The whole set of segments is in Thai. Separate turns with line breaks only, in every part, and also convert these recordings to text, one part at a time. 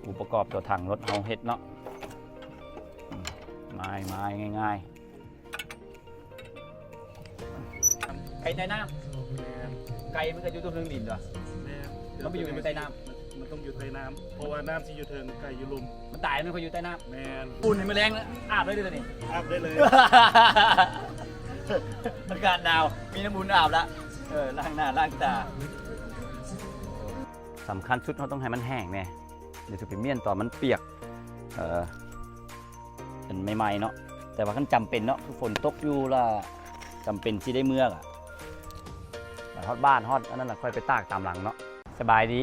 อุปกรณ์ตัวถังรถเฮาเฮ็ดเนาะไม้ง่ายๆไก่ใต้น้ำไก่มันก็อยู่ตรงเรื่องดินเหรอมันไปอยู่ในใต้น้ำ
มันต้องอยู่ใต้น้ำเพราะว่าน้ำที่อยู่เทิงไก่อยู่ลุม
มันตายมันก็อยู่ใต้น้ำ
แมน
ปูนในมือแรงแล้วอาบได้เลยนี่
อาบได้เลย
มันการดาวมีน้ำมูลอาบแล้วล้างหน้าล้างตาสำคัญสุดเขาต้องให้มันแห้งแน่เดี๋ยวจะไปเมี่ยนต่อมันเปียกเป็นใหม่ๆเนาะแต่ว่าขั้นจำเป็นเนาะคือฝนตกอยู่ละจำเป็นที่ได้เมื่อกอะฮอดบ้านฮอดอันนั้นแหละค่อยไปตากตามหลังเนาะสบายดี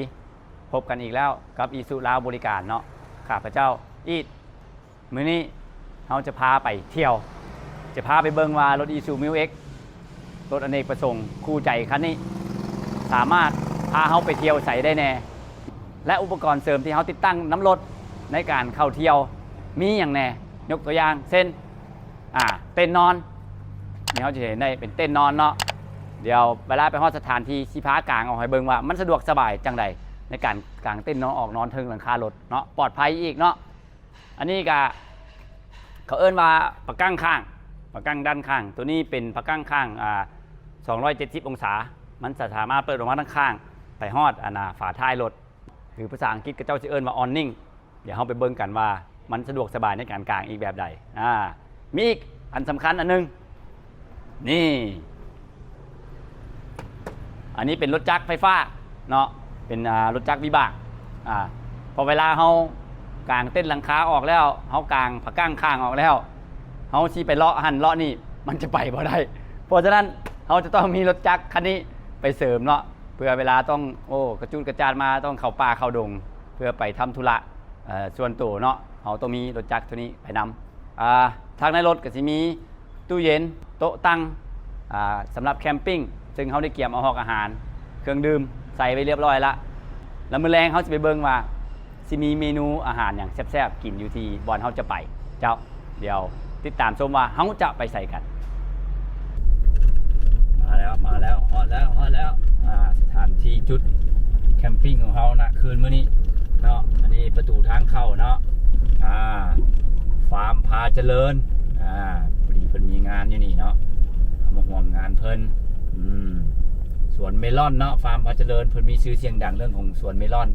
พบกันอีกแล้วกับอีซูลาวบริการเนาะข้าพเจ้าอีดมื้อนี้เราจะพาไปเที่ยวจะพาไปเบิ่งว่ารถอีซูมิวเอ็กรถอเนกประสงค์คู่ใจคันนี้สามารถพาเขาไปเที่ยวใส่ได้แน่และอุปกรณ์เสริมที่เขาติดตั้งน้ำรถในการเข้าเที่ยวมีอย่างแน่ยกตัวอย่างเช่นเต้นนอนนี่เขาจะเห็นได้เป็นเต้นนอนเนาะเดี๋ยวเวลาไปฮอดสถานที่สิพากลางออกให้เบิ่งว่ามันสะดวกสบายจังใดในการกางเต้นนอนออกนอนเทิงหลังคารถเนาะปลอดภัยอีกเนาะอันนี้ก็เขาเอิ้นว่าปะกั้งข้างปะกั้งด้านข้างตัวนี้เป็นปะกั้งข้าง270 องศามันสามารถเปิดออกมาทั้งข้างไปฮอดฝาท้ายรถหรือภาษาอังกฤษก็เจ้าจะเอิ้นว่า awning เดี๋ยวเราไปเบิ่งกันว่ามันสะดวกสบายในการกางอีกแบบใดมีอีกอันสำคัญอันนึงนี่อันนี้เป็นรถจักรไฟฟ้าเนาะเป็นรถจักรวิบากพอเวลาเรากางเต้นหลังคาออกแล้วเรากางผักก้างข้างออกแล้วเราชี้ไปเลาะหันเลาะนี่มันจะไปบ่ได้เพราะฉะนั้นเราจะต้องมีรถจักรคันนี้ไปเสริมเนาะเพื่อเวลาต้องกระจุนกระจานมาต้องเข้าป่าเข้าดงเพื่อไปทำธุระส่วนตัวเนาะเราต้องมีรถจักรตัวนี้ไปนำทางในรถก็จะมีตู้เย็นโต๊ะตั้งสำหรับแคมปิ้งซึ่งเขาได้เกี่ยมเอาหอกอาหารเครื่องดื่มใส่ไปเรียบร้อยแล้วมื้อแรงเขาจะไปเบิ่งว่าสิมีเมนูอาหารอย่างแซ่บๆกินอยู่ที่บอนเขาจะไปเจ้าเดี๋ยวติดตามชมว่าเขาจะไปใส่กันมาแล้วฮอดแล้วสถานที่จุดแคมปิ้งของเขานะคืนมื้อนี้เนาะอันนี้ประตูทางเข้าเนาะฟาร์มพาเจริญพอดีเพิ่นมีงานอยู่นี่เนาะมาร่วมงานเพิ่นสวนเมลอนเนาะฟาร์มพาเจริญเพิ่นมีชื่อเสียงดังเรื่องของสวนเมลอน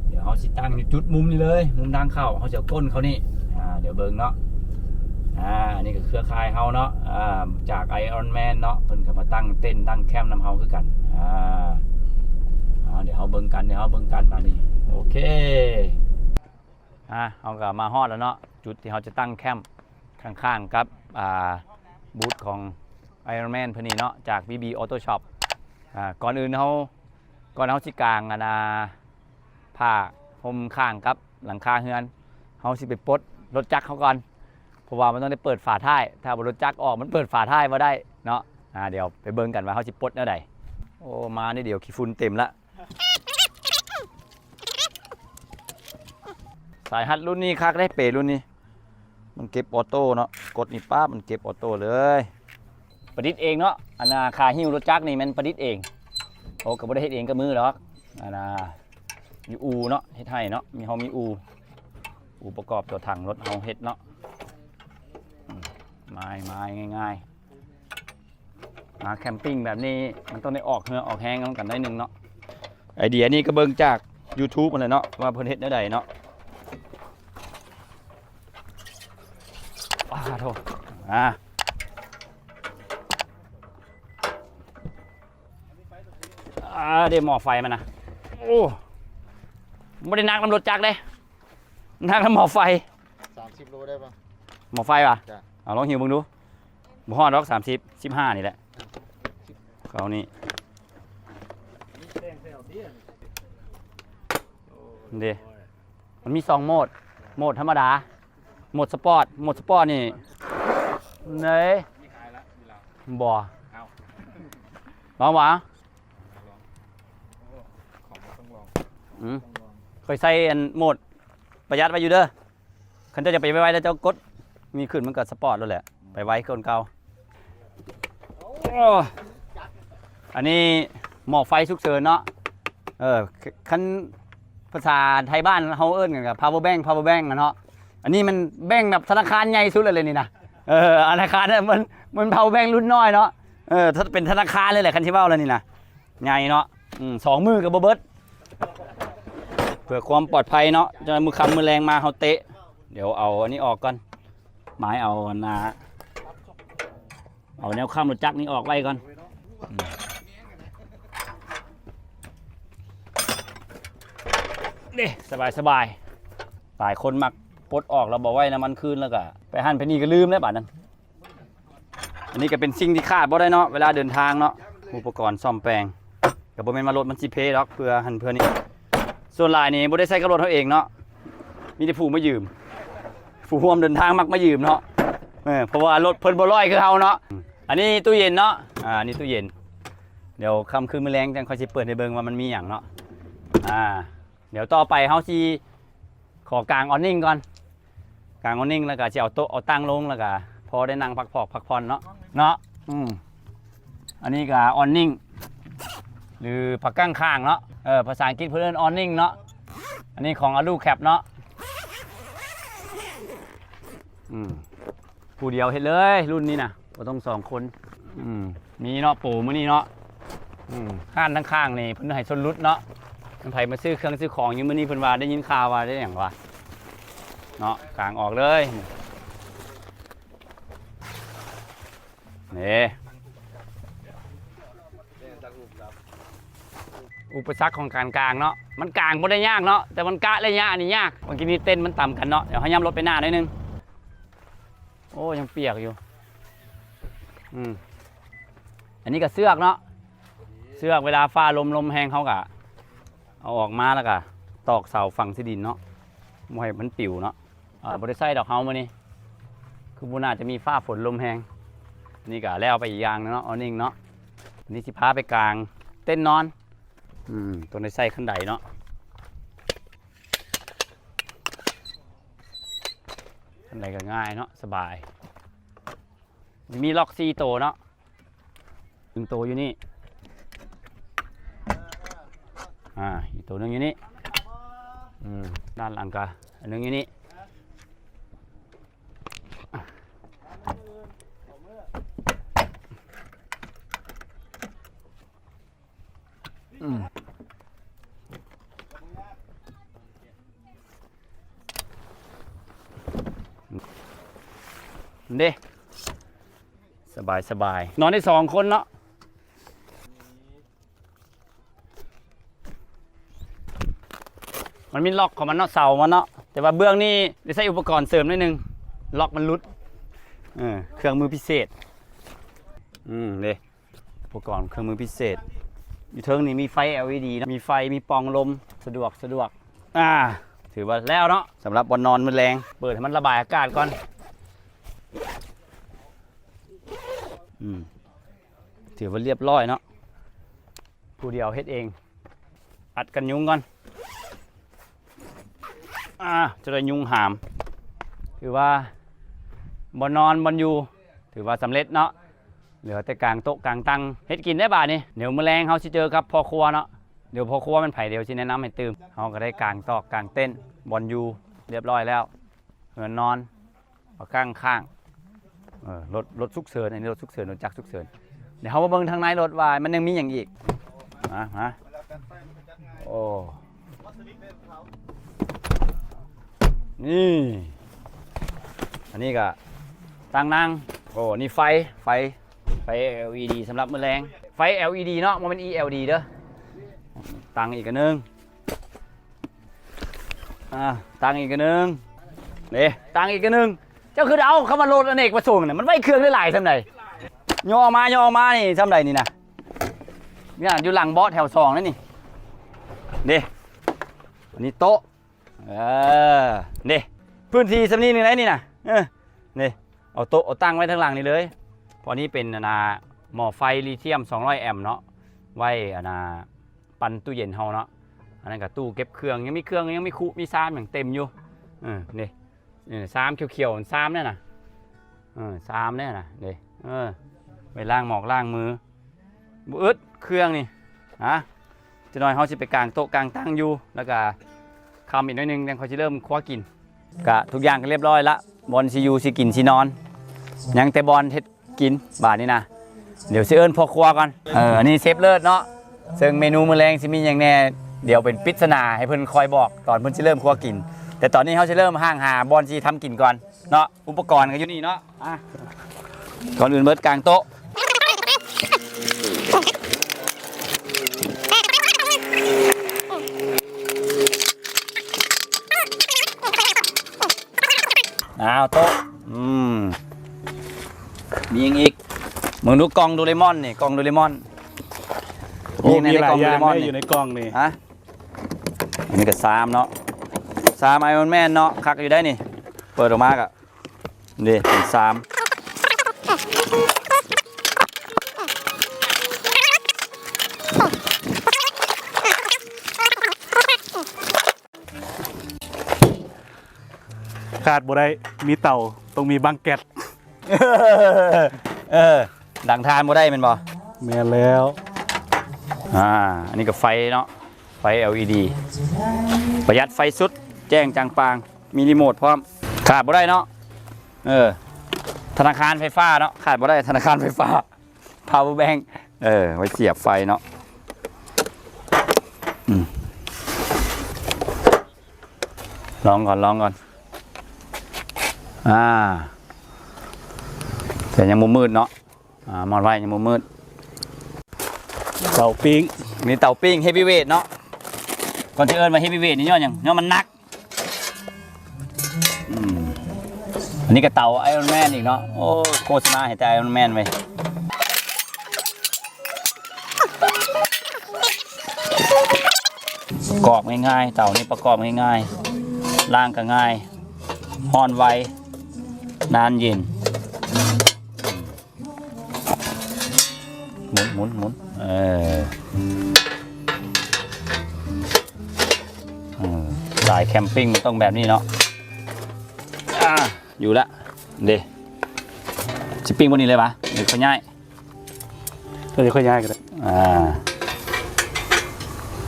เดี๋ยวเขาสิตั้งอยู่จุดมุมนี้เลยมุมทางเข้าเขาจะก้นเขานี่เดี๋ยวเบิ่งเนาะนี่ก็เครือข่ายเฮาเนาะจาก Iron Man เนาะเพิ่นก็มาตั้งเต้นตั้งแคมป์นำเฮาคือกันเดี๋ยวเฮาเบิ่งกันมานี่โอเคเฮาก็มาฮอดแล้วเนาะจุดที่เฮาจะตั้งแคมป์ข้างๆกับบูธของ Iron Man เพิ่นนี่เนาะจาก BB Auto Shop ก่อนอื่นเฮาสิกางผ้าห่มข้างกับหลังคาเฮือนเฮาสิไปปลดรถจักรเขาก่อนเพราะว่ามันต้องได้เปิดฝาท้ายถ้ารถจักรออกมันเปิดฝาท้ายมาได้เนาะเดี๋ยวไปเบิ่งกันว่าเขาสิปลดแนวใดโอ้มานี่เดี๋ยวขี้ฝุ่นเต็มละสายฮัดรุ่นนี้คักได้เปรรุ่นนี้มันเก็บออโต้เนาะกดนี่ปั๊บมันเก็บออโต้เลยประดิษฐ์เองเนาะคาหิ้วรถจักรนี่มันประดิษฐ์เองโอ้ก็บ่ได้เฮ็ดเองกับมือหรอกอยู่อูเนาะเฮ็ดให้เนาะมีอูประกอบตัวถังรถเฮาเฮ็ดเนาะไม้ง่ายๆมาแคมปิ้งแบบนี้มันต้องได้ออกเหงื่อออกแห้งกันได้นึงเนาะไอเดียนี้ก็เบิ่งจาก YouTube มาเลยเนาะว่าเพิ่นเฮ็ดแนวใดเนาะโทษเดี๋ยวหม้อไฟมันนะโอ้ไม่ได้นักน้ำรถจักรเลยนักน้ำหม้อไฟ
30 โลได้ปะ
หม้อไฟป่ะเอาลองหิวมึงดูบ่ฮอดล็อก15นี่แหละเขานี่เดี๋ยวมันมี2โหมดธรรมดาโหมดสปอร์ตนี่เนยบ่ลองวะเคยใส่โหมดประหยัดไปอยู่เด้อคันเจ้าจะไปไว้แล้วเจ้ากด มีขึ้นมันก็สปอร์ตแล้วแหละไปไว้คนเก่าโอ้อันนี้หม้อไฟฉุกเฉินเนาะคันภาษาไทยบ้านเฮาเอิ้นกันกับ power bank นะเนาะอันนี้มันแบ่งแบบธนาคารใหญ่สุดเลยนี่นะธนาคารเนี่ยมัน power bank รุ่นน้อยเนาะถ้าเป็นธนาคารเลยแหละคันที่เว้าแล้วนี่นะใหญ่เนาะ2 มือกับบ่เบิดเพื่อความปลอดภัยเนาะจะมือคำมือแรงมาเฮาเตะเดี๋ยวเอาอันนี้ออกก่อนไม้เอาแนวข้ามรถจักรนี้ออกไว้ก่อนนี่สบายหลายคนมักปลดออกแล้วบอกไว้นะมันคืนแล้วก็ไปหั่นไปนี่ก็ลืมแล้วบาดนั้นอันนี้ก็เป็นสิ่งที่ขาดบ่ได้เนาะเวลาเดินทางเนาะอุปกรณ์ซ่อมแปลงก็บ่แม่นมารถมันสิเพดอกเพื่อหั่นเพื่อนี่ส่วนหลายนี่บ่ได้ใช้กับรถเขาเองเนาะมีแต่ผู้มายืมผู้ร่วมเดินทางมักมายืมเนาะเพราะว่ารถเพิ่นบ่ร้อยคือเฮาเนาะอันนี้ตู้เย็นเนาะอันนี้ตู้เย็นเดี๋ยวค่ำคืนมื้อแลงจังค่อยสิเปิดให้เบิ่งว่ามันมีหยังเนาะเดี๋ยวต่อไปเฮาสิขอกางออนนิ่งก่อนกางออนนิ่งแล้วก็สิเอาโต๊ะเอาตั้งลงแล้วก็พอได้นั่งพักผ่อนเนาะอันนี้ก็ออนนิ่งหรือผักกั้งข้างเนาะภาษาอังกฤษเพิ่นเอิ้นออนนิ่งเนาะอันนี้ของ Alu Cap เนาะผู้เดียวเฮ็ดเลยรุ่นนี้นะบ่ต้อง2 คนมีเนาะปู่มื้อนี้เนาะข้างทั้งข้างนี่เพิ่นให้ชนรุดเนาะมันไผมาซื้อเครื่องซื้อของอยู่มื้อนี้เพิ่นว่าได้ยินข่าวว่าได้หยังวะเนาะกางออกเลยนี่อุปสรรคของการกางเนาะมันกางบ่ได้ยากเนาะแต่มันกะระยะนี่ยากบางทีนี่เต้นมันต่ำกันเนาะเดี๋ยวเฮาย่ำรถไปหน้าหน่อยนึงโอ้ยังเปียกอยู่อันนี้ก็เสือกเนาะเสือกเวลาฟ้าลมแห้งเขากะเอาออกมาแล้วก็ตอกเสาฝังที่ดินเนาะบ่ให้มันปิวเนาะบ่ได้ใส่ดอกเฮามื้อนี้คือบ่น่าจะมีฟ้าฝนลมแห้งนี่ก็แล้วไปอีกอย่างนึงเนาะเอานิ่งเนาะอันนี้สิพาไปกลางเต้นนอนตัวในใส่ขั้นใดเนาะขั้นใดก็ง่ายเนาะสบายมีล็อก4 ตัวเนาะ1 ตัวอยู่นี่อีกตัวนึงอยู่นี่ด้านหลังก็อันนึงอยู่นี่เด้สบายนอนได้2 คนเนาะมันมีล็อกของมันเนาะเสามันเนาะแต่ว่าเบื้องนี่ได้ใช้อุปกรณ์เสริมนิดนึงล็อกมันรุดเครื่องมือพิเศษเด้อุปกรณ์เครื่องมือพิเศษอยู่เทิงนี่มีไฟ LED นะมีไฟมีปองลมสะดวกถือว่าแล้วเนาะสำหรับบนนอนมือแรงเปิดให้มันระบายอากาศก่อนถือว่าเรียบร้อยเนาะผู้เดียวเฮ็ดเองอัดกันยุงก่อนจะได้ยุงหามถือว่าบนนอนบนอยู่ถือว่าสำเร็จเนาะเหลือแต่กลางโต๊ะกลางตังเฮ็ดกินได้บ่านี่เดี๋ยวมื้อแรงเฮาสิเจอกับพ่อครัวเนาะเดี๋ยวพ่อครัวมันไผเดี๋ยวสิแนะนำให้ตื่มเฮาก็ได้กลางตอกกลางเต้นบอลอยู่เรียบร้อยแล้วเฮือนนอนเอาข้างรถฉุกเฉินอันนี้รถฉุกเฉินรถจักรฉุกเฉินเดี๋ยวเฮามาเบิ่งทางในรถว่ามันยังมีหยังอีกโอ้นี่อันนี้ก็ตั้งนั่งโอ้นี่ไฟ LED สำหรับมื้อแรงไฟ LED เนาะมันเป็น ELD เด้อตั้งอีกอันนึงตั้งอีกอันนึงนี่ตั้งอีกอันนึงเจ้าคือเอาเข้ามาโหลดอเนกประสงค์เนี่ยมันไว้เครื่องได้หลายทำไดย่อมานี่ทำไดนี่นะนี่อยู่หลังบอสแถว2นั่นนี่นี่อันนี้โต๊ะนี่พื้นที่สำนีหนึ่งไหนนี่นะนี่เอาโต๊ะเอาตั้งไว้ทางหลังนี่เลยพอนี้เป็นหม้อไฟลิเธียม200 แอมป์เนาะไว้ปั่นตู้เย็นเฮาเนาะอันนั้นกับตู้เก็บเครื่องยังมีเครื่องยังมีคุมีซ้ำอย่างเต็มอยู่นี่ซ้ำเขียวๆซ้ำเนี่ยนะ 3เนี่ยนะเด้ไปล้างหมอกล้างมือบ่อึดเครื่องนี่ฮะจะน้อยเฮาสิไปกางโต๊ะกางตั้งอยู่แล้วก็คำอีกหน่อยนึงยังเขาสิเริ่มคว้ากินกะทุกอย่างก็เรียบร้อยละบอลสิอยู่สิกินสินอนยังแต่บอลเฮ็ดกินบาดนี้นะเดี๋ยวสิเอิ้นพ่อครัวก่อนอันนี้เชฟเลิศเนาะซึ่งเมนูมื้อแรงสิมีหยังแน่เดี๋ยวเป็นปริศนาให้เพิ่นคอยบอกตอนเพิ่นสิเริ่มครัวกินแต่ตอนนี้เฮาสิเริ่มห่างหาบอลสิทำกินก่อนเนาะอุปกรณ์ก็อยู่นี่เนาะก่อนอื่นเบิดกลางโต๊ะโต๊ะมีอย่างอีกมึงดูกล่องโดเรมอนนี่กล่องโดเรมอน
มีหลายอย่างอยู่ในกล่องนี่
ฮะอันนี้ก็3เนาะ3ไอรอนแมนเนาะคักอยู่ได้นี่เปิดออกมาก็นี่เป็น3
ขาดบ่ได้มีเต่าต้องมีบังแก๊ส
ดังทานบ่ได้แม่นบ่
แม่นแล้ว
อันนี้ก็ไฟเนาะไฟ LED ประหยัดไฟสุดแจ้งจางปางมีรีโมทพร้อมขาดบ่ได้เนาะธนาคารไฟฟ้าเนาะขาดบ่ได้ธนาคารไฟฟ้า power bank ไว้เสียบไฟเนาะลองก่อนแต่ยังมุมมืดเนาะมอนไว้ยังมุมมืด
เต่าปิ้ง
นี่เต่าปิ้งเฮฟวีเวทเนาะก่อนจะเอิ้นมาเฮฟวีเวทนี่ย้อนยังย้อนมันนักอันนี้ก็เต่าไอรอนแมนอีกเนาะโอ้โฆษณาเห็นแต่ไอรอนแมนไว้ประกอบง่ายๆเต่านี่ประกอบง่ายๆล่างก็ง่ายฮ้อนไวนานเย็นหมุนสายแคมปิ้งมันต้องแบบนี้เนาะอยู่ละเดชิปปิ้งบนนี้เลยปะเดี๋ยวค่อยง่าย
กันเลย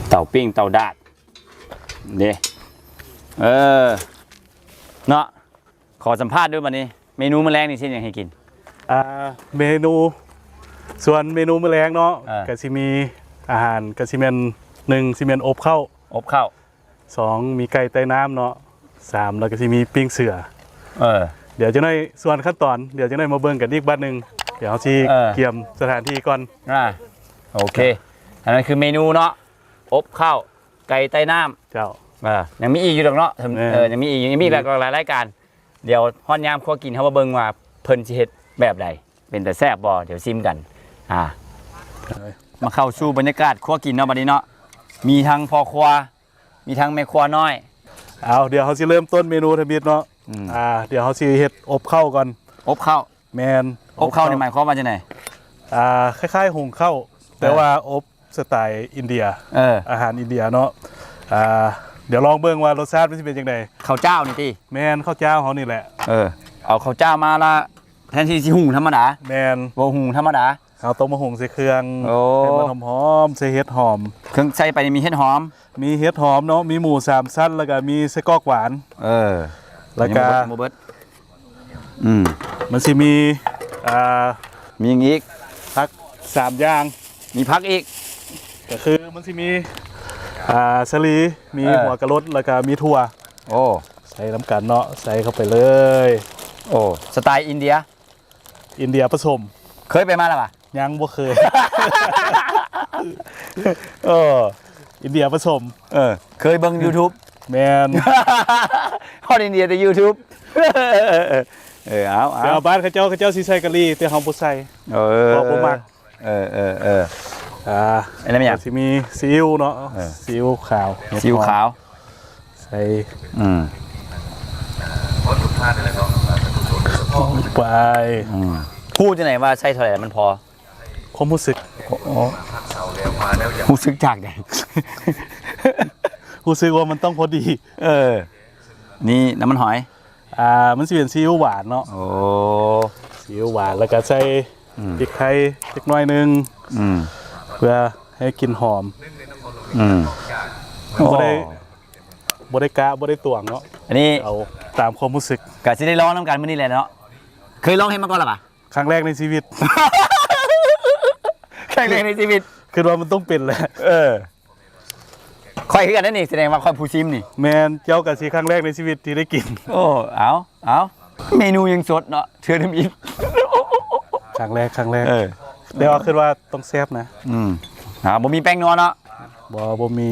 เต่าปิ้งเต่าดาดเดเนาะขอสัมภาษณ์ด้วยวันนี้เมนูมื้อแรงนี่เช่นยังให้กิน
เมนูส่วนเมนูมื้อแรงเนาะก็สิมีอาหารก็สิแม่น1สิแม่นอบข้าว2มีไก่ใต้น้ำเนาะ3แล้วก็สิมีปิ้งเสือเดี๋ยวจะได้ส่วนขั้นตอนเดี๋ยวจะได้มาเบิ่งกันอีกบัดนึงเดี๋ยวเฮาสิเตรียมสถานที่ก่อน
โอเคอันนั้นคือเมนูเนาะอบข้าวไก่ใต้น้ำ
เจ้า
ยังมีอีกอยู่ดอกเนาะยังมีอีกหลายรายการเดี๋ยวฮ้อนยามครัวกินเฮามาเบิ่งว่าเพิ่นสิเฮ็ดแบบใดเป็นแต่แซ่บบ่เดี๋ยวซิมกันมาเข้าสู่บรรยากาศครัวกินเนาะบัดนี้เนาะมีทั้งพ่อครัวมีทั้งแม่ครัวน้อย
เดี๋ยวเฮาสิเริ่มต้นเมนูทำบิดเนาะเดี๋ยวเฮาสิเฮ็ดอบข้าวก่อน
อบข้าว
แมน
อบข้าวนี่หมายความว่าจังได๋
คล้ายๆหุงข้าวแต่ว่าอบสไตล์อินเดียอาหารอินเดียเนาะเดี๋ยวลองเบิ่งว่ารสชาติมันสิเป็นจังได๋
ข้าวเจ้านี่ติ
แม่นข้าวเจ้าเฮานี่แหละ
เอาข้าวเจ้ามาละแทนที่สิหุงธรรมดา
แม่น
บ่หุงธรรมดา
เอาต้มมะหุงใส่เครื่องให้มันหอมๆใส่เห็ดหอม
เครื่องใส่ไปมีเห็ดหอม
เนาะมีหมู3ชั้นแล้วก็มีไส้กรอกหวานแล้วก็มันสิมี
อย่างอีก
ผัก3อย่าง
มีผักอีก
ก็คือมันสิมีสลีมีหัวกะรดแล้วก็มีถั่วใส่น้ำกันเนาะใส่เข้าไปเลย
สไตล์อินเดีย
ผสม
เคยไปมาแล้วป่ะ
ยังบ่เคยอินเดียผสม
เคยเบิ่ง YouTube
แมน
ฮอดอินเดียแต่ YouTube
เอาบ้านเขาเจ้าสิใส่กะหรี่แต่เฮาบ่ใส่บ่มัก
อันนั้นอย่าง
สิมีซีอิ๊วเนาะซีอิ๊วขาวใส่ไป
พูดจังไหนว่าใส่เท่าไหร่มันพอ
ความรู้สึก
รู้สึกจากไหน
รู้สึกว่ามันต้องพอดี
นี่น้ำมันหอย
มันสิเป็นซีอิ๊วหวานเนาะ
โอ้
ซีอิ๊วหวานแล้วก็ใส่พริกไทยเล็กน้อยนึงเพื่อให้กลิ่นหอมบ่ได้กะบ่ได้ตวงเนาะ
อันนี้
เอาตามความรู้สึก
กะสิได้ร้องน้ำกันมื้อนี้แหละเนาะเคยร้องให้มาก่อนหรอปะ
ครั้งแรกในชีวิต
ครั้งแรกในชีวิต
คือว่ามันต้องเป็นแหละ
ค่อยคือกันนั่นนี่แสดงว่าค่อยผู้ชิมนี่
แมนเจ้ากับสีครั้งแรกในชีวิตที่ได้กิน
โอ้เอาเมนูยังสดเนาะเชื่อทำอีก
ครั้งแรกแต่ว่าคือว่าต้องแซ่บนะ
บ่มีแป้งนัวเนาะ
บ่มี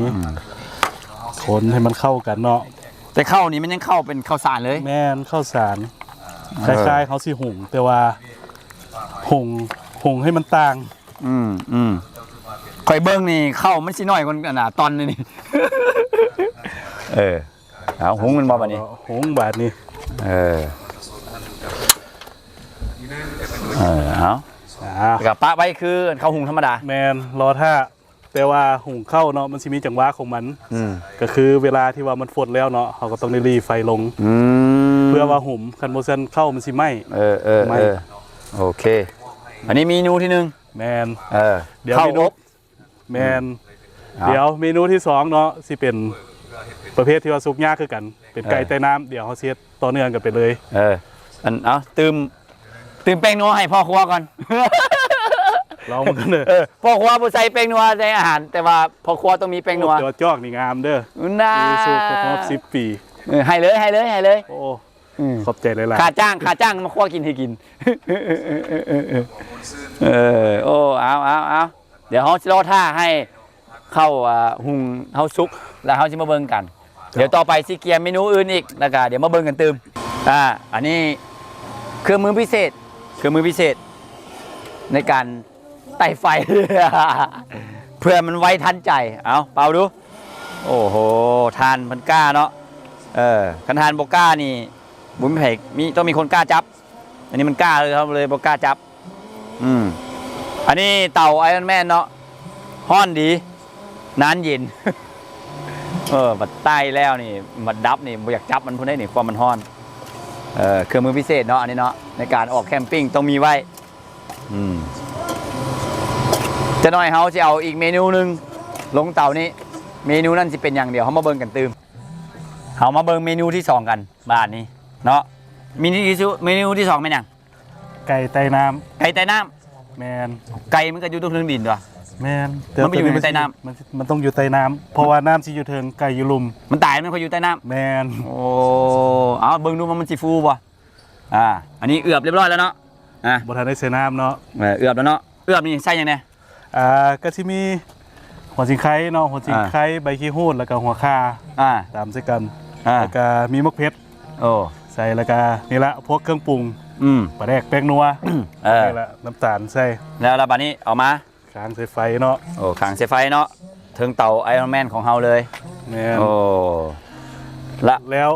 คนให้มันเข้ากันเนาะ
แต่ข้าวนี่มันยังเข้าเป็นข้าวสารเลย
แม่นข้าวสารคล้ายๆเขาสิหุงแต่ว่าหุงให้มันต่าง
ข่อยเบิ้งนี่เข้ามันสิน้อยกว่าอันน่ะตอนนี่ เอาหุงมันบ่บัดนี้
หุงบาดนี้
เอากับปะไว้คือข้าวหุงธรรมดา
แมนรอท่าแต่ว่าหุงเข้าเนาะมันสิมีจังหวะของมันก็คือเวลาที่ว่ามันฝดแล้วเนาะเขาก็ต้องรีไฟลงเพื่อว่าหุ่มคันโมเซนเข้ามันสิไหม
โอเคอันนี้เมนูที่หนึ่ง
แมน
เดี๋ยวเมนู
แมนเดี๋ยวเมนูที่2เนาะสิเป็นประเภทที่ว่าซุกยากคือกันเป็นไก่ใต้น้ำเดี๋ยวเขาเสียต่อเนื่องกันไปเลย
เอาตื่มแป้งนัวให้พ่อครัวก่อน
ลองมันกันเลย
พ่อครัวผู้ใส่แป้งนัวในอาหารแต่ว่าพ่อครัวต้องมีแป้งนัว
ตัวจอกนี่งามเด้อ
มี
สูตรครบ10 ปี
ให้เลย
โอ้ขอบใจเลยล่ะ
ขาจ้างมาครัวกินให้กินโอ้เอาเดี๋ยวเขาจะรอท่าให้เข้าหุงเขาซุกแล้วเขาจะมาเบิ่งกันเดี๋ยวต่อไปสิเกียร์เมนูอื่นอีกแล้วก็เดี๋ยวมาเบิ่งกันตื่มอันนี้เครื่องมือพิเศษในการไต่ไฟ เพื่อมันไวทันใจเอาเป่าดูโอ้โหทานมันกล้าเนาะคันทานบกล้านี่บุญแผกต้องมีคนกล้าจับอันนี้มันกล้าเลยครับเลยบกล้าจับอันนี้เต่าไอรอนแมนเนาะฮ้อนดีนานเย็น บัดใต้แล้วนี่บัดดับนี่บ่อยากจับมันพุ่นได้นี่ความมันฮ้อนเครื่องมือพิเศษเนาะอันนี้เนาะในการออกแคมปิ้งต้องมีไว้จะน้อยเฮาจะเอาอีกเมนูหนึ่งลงเตานี้เมนูนั่นจะเป็นอย่างเดียวเขามาเบิ่งกันตื่มเขามาเบิ่งเมนูที่2กันบ้านนี้เนาะเมนูที่2เป็นอย่าง
ไก่ใต้น้ำแมน
ไก่มันก็อยู่ตรงพื้นดินด้วย
แมน
มันไปอยู่ในใต้น้
ำมันต้องอยู่ใต้น้ำเพราะว่าน้ำสิอยู่เทิงไก่อยู่ลุม
มันตายมันก็อยู่ใต้น้ำ
แมน
โอ้เอาเบิ่งดูมันสิฟูป่ะอันนี้เอือบเรียบร้อยแล้วเนาะ
บ่ทันได้ใส่น้ำเนาะ
เอือบแล้วเนาะเอือบนี่ใส่ยังไง
ก็ที่มีหัวสิงไข่เนาะหัวสิงไข่ใบขี้หูดแล้วก็หัวข่าตามใส่กันแล้วก็มีมะเขือใส่แล้วก็นี่ละพวกเครื่องปรุงปลาแดกแป้งนัวนี่ละน้ำตาลใส่
แล้วบัดนี้เอามา
ค้างใส่ไฟเนาะ
ค้างใส่ไฟเนาะถึงเตาไอรอนแมนของเฮาเลย
แล้ว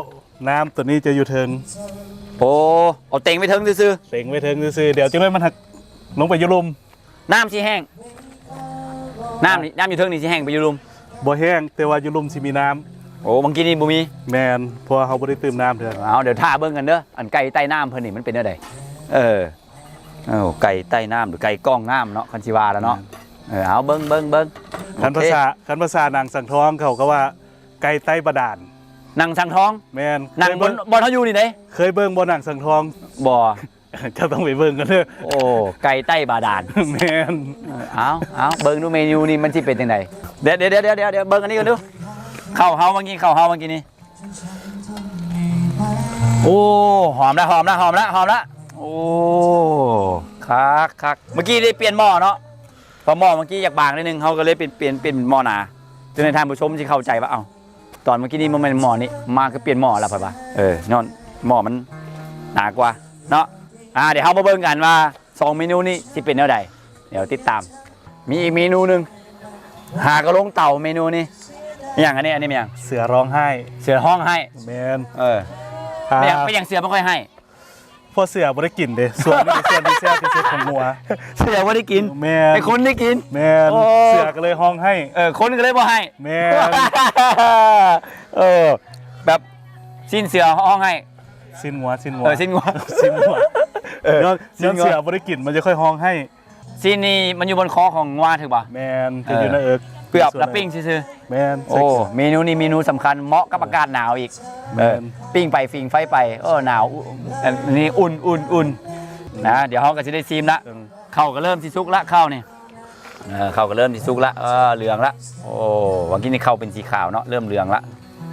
น้ำตัวนี้จะอยู่เทิง
เอาเต็งไปเทิงซื่อ
เต็งไปเทิงซื่อเดี๋ยวจะเลยมันหักลงไปยุลุม
น้ำสิแห้งน้ำอยู่เทิงนี่สิแห้งไปยุลุม
บ่แห้งแต่ว่ายุลุมสิมีน้ำ
บางทีนี่บ่มี
แมนเพราะเขาบ่ได้เติมน้ำเถอะ
เดี๋ยวท่าเบิ่งกันเด้ออันไก่ใต้น้ำเพิ่นนี่มันเป็นอะไรไก่ใต้น้ำหรือไก่ก้องน้ำเนาะคันชิวาแล้วเนาะเอาเบิ่ง
คันภาษานางสังทองเขาก็ว่าไก่ใต้บาดาล
นางสังทอง
แมน
นางบนเขาอยู่นี่ไหน
เคยเบิ่งบ่นางสังทอง
บ่
จะต้องไปเบิ่งกันเด้อ
ไก่ใต้บาดาล
แมน
เอาเบิ่งดูเมนูนี่มันสิเป็นจังไดเดี๋ยวเบิ่งอันนี้กันดูข้าวเฮาเมื่อกี้นี่โอ้หอมละโอ้คักเมื่อกี้ได้เปลี่ยนหม้อเนาะพอหม้อเมื่อกี้อยากบางนิดนึงเขาก็เลยเปลี่ยนหม้อหนาจนในท่านผู้ชมที่เข้าใจว่าตอนเมื่อกี้นี่มันเป็นหม้อนี้มาก็เปลี่ยนหม้อแล้วป่ะนอนหม้อมันหนากว่าเนาะเดี๋ยวเขามาเบิ่งกันว่า2เมนูนี้ที่เป็นแนวใดเดี๋ยวติดตามมีอีกเมนูนึงหากระลงเต่าเมนูนี้อย่างอันนี้เป็นอย่าง
เสือร้องไห้
เสือห้องให้
แมน
ไม่อย่างเสือไม่ค่อยให้
พอเสือไม่ได้กินเด้ส่วนนี้เสือที่แซ่บที่สุดของหัว
เสือไม่ได้กิน
แมน
ไอ้คนได้กิน
แมนเสือก็เลยห้องให้
คนก็เลยบ่ให้
แมน
แบบสิ้นเสือห้องให้
สิ้นหัว
สิ้นหัว
สิ้นหัวย้อนเสือบริกินมันจะค่อยห้องให้
ซีนนี่มันอยู่บนคอของงวาถือป่ะ
แมนจะอยู่ในเอิก
เกือบแล้วปิ้งซื่อ
แมน
โอ้เมนูนี้เมนูสำคัญเหมาะกับอากาศหนาวอีกปิ้งไปฟิงไฟไปหนาวอันนี้อุ่นนะเดี๋ยวเขาก็จะได้ซีมละข้าวก็เริ่มที่ซุกละข้าวนี่ข้าวก็เริ่มที่ซุกละเหลืองละโอ้วันกี้นี่ข้าวเป็นสีขาวเนาะเริ่มเหลืองละ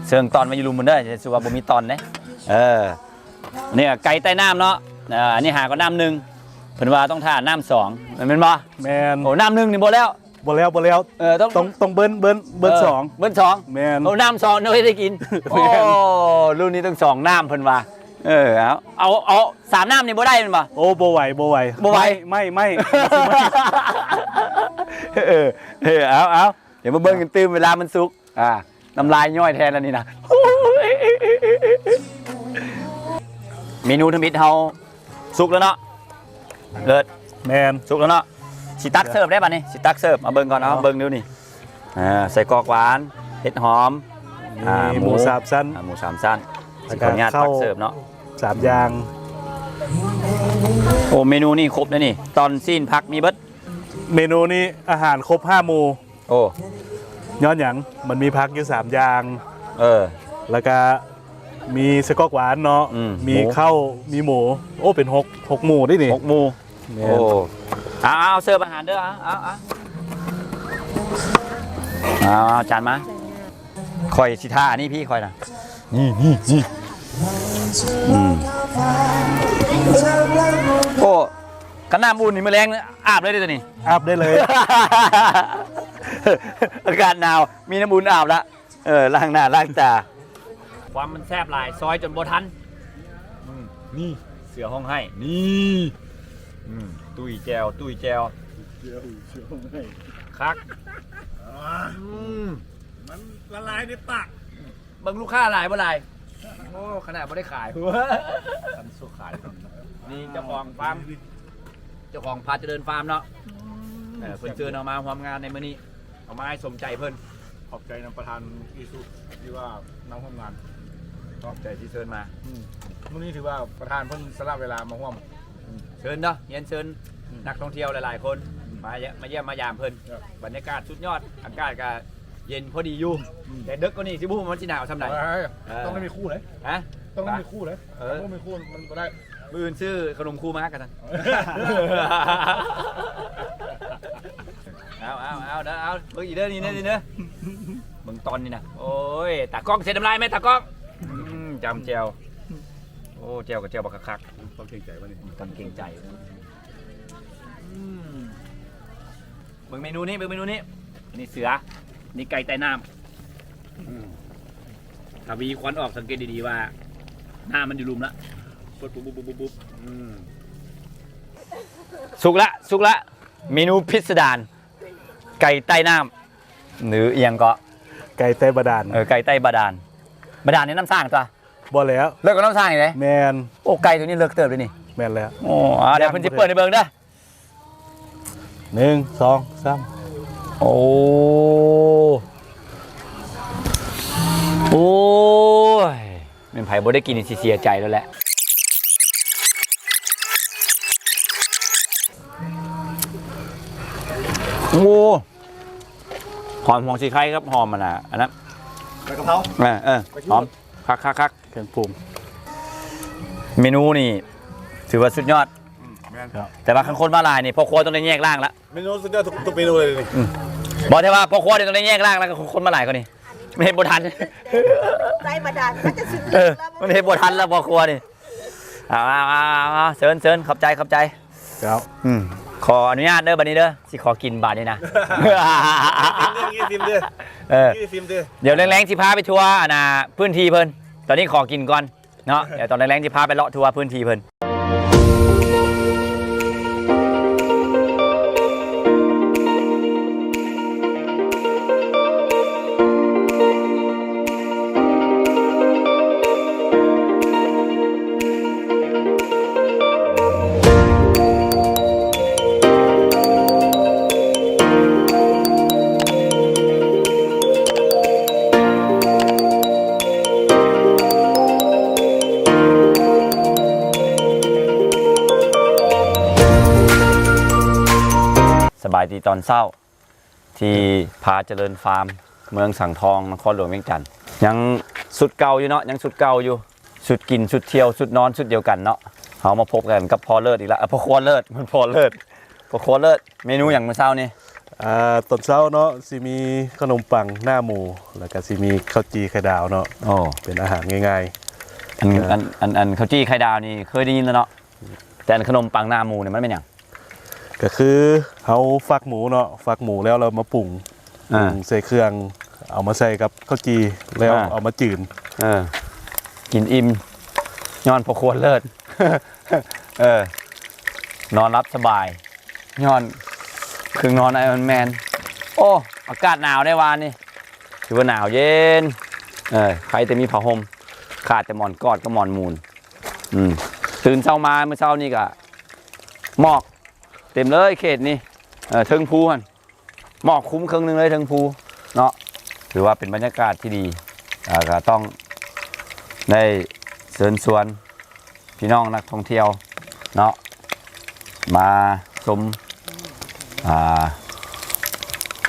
เชิงตอนมาอยู่รุมมันได้จะสุวาบ่มีตอนเนี่ยเนี่ยไก่ใต้น้ำเนาะอันนี้หาก็น้ำหนึ่งเพิ่นว่าต้องทานน้ำสองมันเป็นบ่
แมน
โอ้น้ำหนึ่งนี่บ่แล้ว
บ่แล้วต้องเบิ้ล2
เบิ้ลสอง
แมน
โอ้น้ำสองเราได้กินโอ้รุ่นนี้ต้องสองน้ำเพิ่นว่าเอา3น้ำนี่บ่ได้แม่นบ่
โอ้บ่ไหวไม่
เอาเดี๋ยวมาเบิ่งกันตื่มเวลามันสุกน้ำลายย่อยแทนแล้วนี่นะเมนูทมิตเฮาสุกแล้วเนาะเลิศ
แมน
สุกแล้วเนาะสิตักเสิร์ฟได้ป่ะนี่สิตักเสิร์ฟมาเบิ่งก่อนเอาเบิ่งดูนี่ใส่กอกหวานเห็ดหอม
หมู3 ชั้น
หมู3 ชั้นสิขออนุญาตตักเสิร์ฟเนาะ
3 อย่าง
โอ้เมนูนี่ครบนะนี่ตอนซีนพักมีเบิด
เมนูนี้อาหารครบ5 หมู่
โอ้
ย้อนหยังมันมีพักอยู่3 อย่างแล้วก็มีสก๊อกหวานเนาะมีข้าวมีหมูโอ้เป็น6 หมู่ได้นี่
6 หมู่โอ้เอาเสิร์ฟอาหารเด้อเอาจานมาคอยสิท่านี่พี่คอยนะนี่โอ้ขนาดอุ่นนี่แมลงอาบเลยตัวนี้
อาบได้เลย
อากาศหนาวมีน้ำอุ่นอาบละล้างหน้าล้างตาความมันแซ่บหลายซอยจนโบทันนี่เสือห้องให้นี่ตุ้ยแจวคัก
มันละลายในปาก
บางลูกค้าหลายบ่หลายโอ้ขนาดไม่ได้ขายทันสู้ขายนี่เจ้าของฟาร์มเจ้าของพาเจริญฟาร์มเนาะเพิ่นเชิญเอามาความงานในมื้อนี้เอามาให้สมใจเพิ่น
ขอบใจนำประธานอีสุที่ว่านำทำงาน
ขอบใจที่เชิญมา
มื้อนี้ถือว่าประธานเพิ่นสละเวลามาร่วม
เชิญเนาะเย็นเชิญนักท่องเที่ยวหลายๆคนมาเยี่ยมมายามเพิ่นบรรยากาศสุดยอดอากาศก็เย็นพอดีอยู่แต่ดึกก็นี่สิบุ้มมันสิหนาวทำไหน
ต้องไม่มีคู่เลย
ฮะ
ต้องไม่มีคู่เลยต้องไม่มีคู่มันก็ได้
มืออื่นซื้อขนมคู่มากันนะเอาเด้อเอาเบิ่งอีกเด้อนี่เด้อเบิ่งตอนนี่นะโอ้ยตากล้องเสร็จน้ำลายไหมตากล้องจำแจวโอ้แจวกับแจวบักคัก
ต้องเกรงใจวะนี่
ต้องเกรงใจเบิ่งเมนูนี้นี่เสือนี่ไก่ใต้น้ำถ้าวีควันออกสังเกตดีๆว่าหน้ามันอยู่รุมละปุ๊บสุกละเมนูพิสดารไก่ใต้น้ำหรือเอียงก็
ไก่ใต้บาดาล
ไก่ใต้บาดาลนี่น้ำสร้างตัว
บ่แล้ว
เลิกกับน้ำสร้างอีกเลย
แมน
โอ้ไก่ตัวนี้เลิกเติบเลยนี่
แมนแล้ว
โอ้เดี๋ยวเพิ่นจะเปิดในเบิ่งเด้อ
1 2 3
โอ้ยเป็นไผ่บ่ได้กินสิเสียใจแล้วแหละโอ้หอมของสีไข่ครับหอมมันอ่ะอันนั้น
ใบกะเพรา
หอมคัก
เครื่องปรุง
เมนูนี่ถือว่าสุดยอดแต่ว่าคนมาลายนี่พ่อครัวต้องได้แยกร่างละ
เมนูสุดยอดทุกเมนูเลยนี่
บอกได้ว่าพ่อครัวต้องได้แยกร่างแล้วคนมาลายก็นี่ไม่เห็นบทัน
ใจบาดาลมันจะสึก
มันเห็นบทันแล้วพ่อครัวนี่เชิญขอบใจ
ครับ
ขออนุญาตเด้อบัดนี้เด้อสิขอกินบาทนี่นะ
ซิมเด้อ
เดี๋ยวแรงๆสิพาไปทัวร์พื้นที่เพิ่นตอนนี้ขอกินก่อนเนาะเดี๋ยวตอนแรงๆสิพาไปเลาะทัวร์พื้นที่เพิ่น สบายดีตอนเช้าที่พาเจริญฟาร์มเมืองสังทองนครหลวงเวียงจันทน์ยังสุดเก่าอยู่เนาะยังสุดเก่าอยู่สุดกินสุดเที่ยวสุดนอนสุดเดียวกันเนาะเขามาพบกันกับพอเลิศอีกแล้วพอครัวเลิศมันพอเลิศพอครัวเลิศเมนูอย่างมื้อเช้านี่
ตอนเช้าเนาะสิมีขนมปังหน้าหมูแล้วก็สิมีข้าวจีไข่ดาวเนาะ
โอ้
เป็นอาหารง่าย
อันข้าวจี้ไข่ดาวนี่เคยได้ยินแล้วเนาะแต่อันขนมปังหน้าหมูเนี่ยมันเป็นอย่าง
ๆก็คือเฮาฟักหมูเนาะฟักหมูแล้วเรามาปรุงใส่เครื่องเอามาใส่กับข้าวจีแล้วเอามาจืด
กินอิ่มย้อนพอควรเลิศ นอนรับสบายย้อนคือนอนไอรอนแมนโอ้อากาศหนาวได้วานนี่ถือว่าหนาวเย็นใครแต่มีผ้าห่มขาดแต่หมอนกอดก็หมอนมูลตื่นเช้ามาเมื่อเช้านี่ก็หมอกเต็มเลยเขตนี้เทิงภูมันหมอกคุ้มครึ่งหนึงเลยเทิงภูเนาะถือว่าเป็นบรรยากาศที่ดีก็ต้องได้เชิญชวนพี่น้องนักท่องเที่ยวเนาะมาชม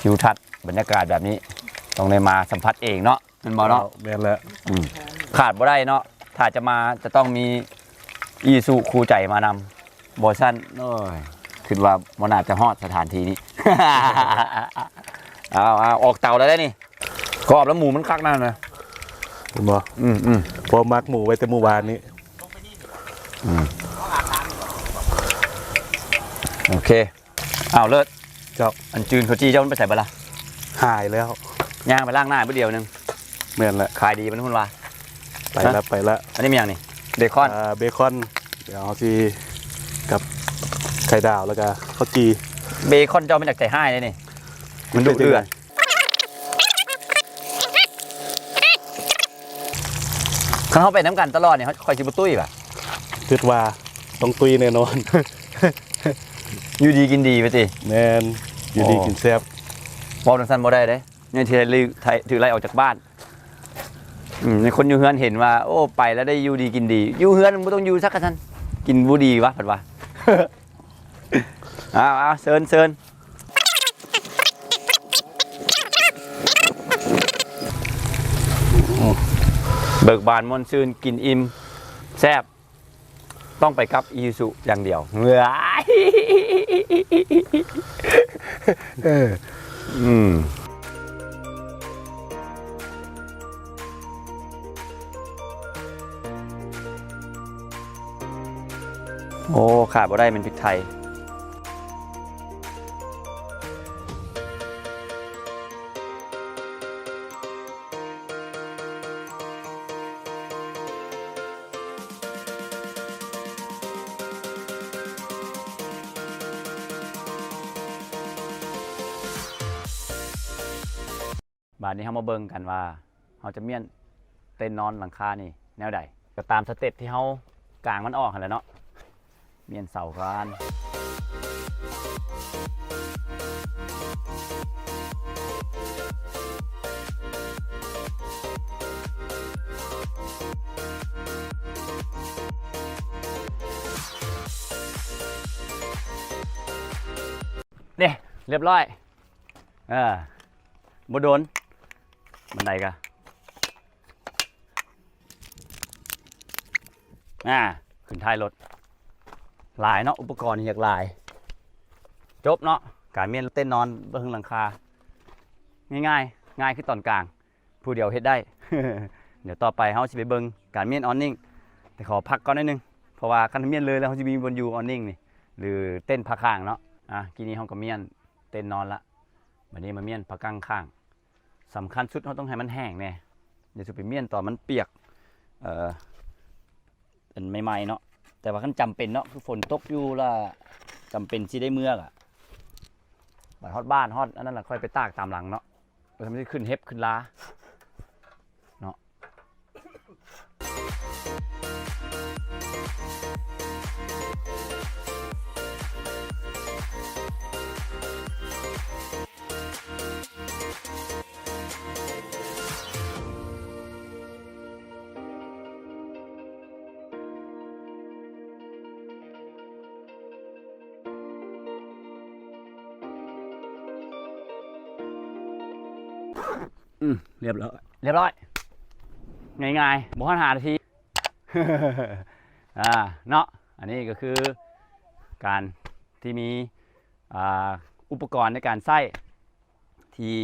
ทิวทัศน์บรรยากาศแบบนี้ต้องได้มาสัมผัสเองเนาะเป็นบ่เนาะ
แม่นแล้ว
ขาดบ่ได้เนาะถ้าจะมาจะต้องมีอีซูคูใจมานำบอชั่นโอ้ยคิดว่ามันอาจจะฮอดสถานที่นี้ เอาออกเตาแล้วได้นี่กรอบแล้วหมูมันคักนั่นนะ
เห็นบ่พอมักหมูไว้แต่เมื่อวานนี้
โอเคเอาเลิศ
เจ้า
อันจืนเขาจี้เจ้ามันไปใส่บะละ
หายแล้ว
ย่างไปล่างหน้าไปเดียวนึง
แม่นแล้ว
ขายดีมันคุณว่า
ไปละ
อันนี้มีอย่างนี่เบคอน
เบคอนเดี๋ยวเอาสิกับไข่ดาวแล้วก็ข้าวจี
เบคอนเจ้ามาจากใจห้ายเลยนี่มันดุเดือดเขาไปน้ำกันตลอดเนี่ยเขาคอยชิบตุ้ยป่ะ
คิดว่าต้องตุยแน่นอน
อยู่ดีกินดีไปสิ
แน่นอยู่ดีกินแซ่บ
บอกดังสั้นบ่ได้เด้เนี่ยทีไรถือไล่ออกจากบ้านในคนอยู่เฮือนเห็นว่าโอ้ไปแล้วได้อยู่ดีกินดีอยู่เฮือนมันต้องอยู่สักกันทันกินบูดีวะผัดว่า เอาเซินเบิกบานมอนซื่นกินอิ่มแซ่บต้องไปกับอีซูอย่างเดียวเงือโอ้ขาดบ่ได้เป็นพริกไทยบาดนี้เขามาเบิ่งกันว่าเขาจะเมียนเต้นนอนหลังคานี่แนวใดก็ตามสเต็ปที่เขากางมันออกกันแหละเนาะเมียนเสากันเนี่ยเรียบร้อยบ่โดนบันไดกะขึ้นท้ายรถหลายเนาะอุปกรณ์อยากหลายจบเนาะการเมียนเต้นนอนเบื้องหลังคาง่ายขึ้นตอนกลางผู้เดียวเฮ็ดได้ เดี๋ยวต่อไปเฮาสิไปเบิ่งการเมียนออนนิ่งแต่ขอพักก่อนนิดนึงเพราะว่าคันเมียนเลยแล้วเฮาสิมีบนยูออนนิ่งนี่หรือเต้นพักข้างเนาะกินนี้เฮาก็เมียนเต้นนอนละบัดนี้มาเมียนพักข้างสำคัญสุดเราต้องให้มันแห้งแน่เดี๋ยวจะไปเมียนต่อมันเปียกเป็นใหม่ๆเนาะแต่ว่าขั้นจำเป็นเนาะคือฝนตกอยู่ละจำเป็นที่ได้เมื่อกอะบัดฮอดบ้านฮอดอันนั้นแหละค่อยไปตากตามหลังเนาะทำให้ขึ้นเฮ็บขึ้นลาเนาะ เรียบร้อยง่ายๆบ่ทันหานาที เนาะอันนี้ก็คือการที่มีอุปกรณ์ในการใช้ที่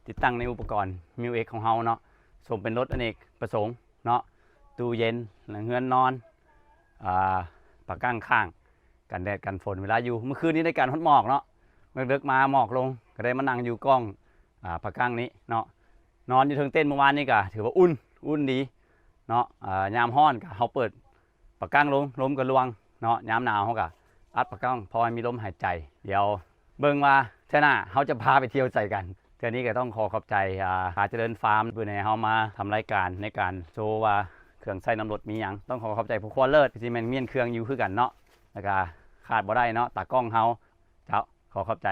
ติดตั้งในอุปกรณ์มิวเอ็กของเฮาเนาะสมเป็นรถอเนกประสงค์เนาะตู้เย็นหลังเฮือนนอนปากกั้งข้างกันแดดกันฝนเวลาอยู่เมื่อคืนนี้ในการฮดหมอกเนาะเมื่อเลิกมาหมอกลงก็ได้มานั่งอยู่กล้องปากกั้งนี้เนาะนอนอยู่เทิงเต้นเมื่อวานนี้ก็ถือว่าอุ่นดีเนาะยามฮ้อนก็เฮาเปิดปากกั้งลมก็ลวงเนาะยามหนาวเฮาก็อัดปากกั้งพอให้มีลมหายใจเดี๋ยวเบิ่งว่าเท่าหน้าเขาจะพาไปเที่ยวใจกันเท่านี้ก็ต้องขอบใจหาเจริญฟาร์มด้วยในเฮามาทำรายการในการโชว์ว่าเครื่องใช้น้ำรถมีหยังต้องขอบใจผู้ควรเลิศที่แม่นเมียนเครื่องอยู่คือกันเนาะแล้วก็ขาดบ่ได้เนาะตากล้องเฮาเจ้าขอบใจ